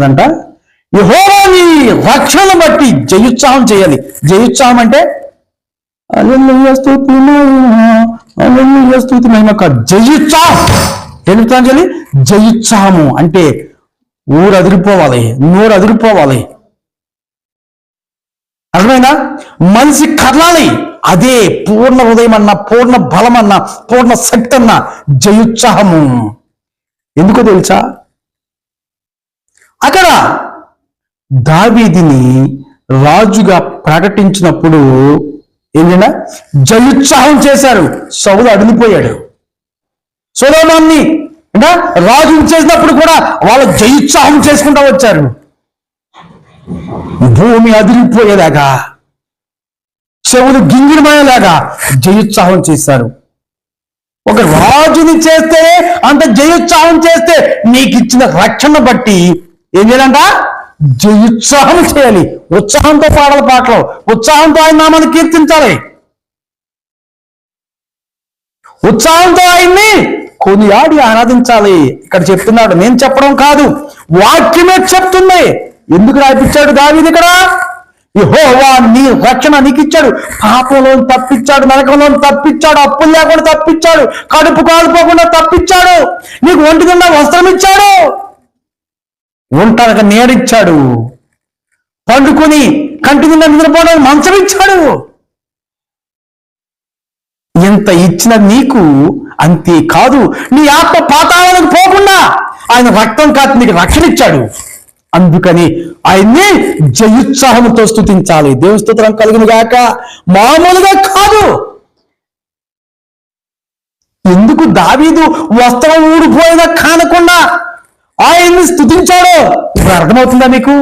అంట యెహోవా నీ రక్షణ బట్టి జయోత్సాహం చేయాలి. జయోత్సాహం అంటే హల్లెలూయా స్తుతి మహిమ, హల్లెలూయా స్తుతి మహిమ కాదు, జయోత్సాహం. ఎందుకు చేయాలి? జయోత్సాహము అంటే ఊరు అదిరిపోవాలి, నోరు అదిరిపోవాలి. అర్థమైనా? మనిషి కదలాలి. అదే పూర్ణ హృదయం అన్న, పూర్ణ బలం అన్న, పూర్ణ శక్తి అన్న జయోత్సాహము. ఎందుకో తెలుసా? అక్కడ దావీదుని రాజుగా ప్రకటించినప్పుడు ఏంటంటే జయోత్సాహం చేశారు. సౌలు అడిగిపోయాడు. సొలొమోన్ని అంటే రాజుని చేసినప్పుడు కూడా వాళ్ళు జయోత్సాహం చేసుకుంటూ వచ్చారు. భూమి అదిరిపోయేలాగా, చెవులు గింగిరమయ్యేలాగా జయోత్సాహం చేశారు. ఒక రాజుని చేస్తే అంత జయోత్సాహం చేస్తే నీకు ఇచ్చిన రక్షణ బట్టి ఏం చేయాలంట? జయోత్సాహం చేయాలి. ఉత్సాహంతో పాడాలి పాటలు, ఉత్సాహంతో ఆయన నామాన్ని కీర్తించాలి, ఉత్సాహంతో ఆయన్ని కొనియాడి ఆరాధించాలి. ఇక్కడ చెప్తున్నాడు, నేను చెప్పడం కాదు, వాక్యమే చెప్తుంది. ఎందుకు రాయిపించాడు దావీదు ఇక్కడ? యెహోవా నీ రక్షణ నీకు ఇచ్చాడు, పాపంలో తప్పించాడు, నరకంలో తప్పించాడు, అప్పులు లేకుండా తప్పించాడు, కడుపు కాలిపోకుండా తప్పించాడు, నీకు ఒంటి నిండా వస్త్రం ఇచ్చాడు, ఒంటరిగా నీడిచ్చాడు, పండుకొని కంటి నిండా నిద్రపోవడానికి మంచం ఇచ్చాడు. ఎంత ఇచ్చిన నీకు అంతే కాదు, నీ ఆత్మ పాతాళానికి పోకుండా ఆయన రక్తం కాచి నీకు రక్షణ ఇచ్చాడు. అందుకని ఆయన్ని జయోత్సాహంతో స్తుతించాలి. దేవుని స్తోత్రం కలుగును గాక. మామూలుగా కాదు. ఎందుకు దావీదు వస్త్రం ఊడిపోయినా కానకుండా ఆయన్ని స్తుతించాడో ఇప్పుడు అర్థమవుతుందా మీకు?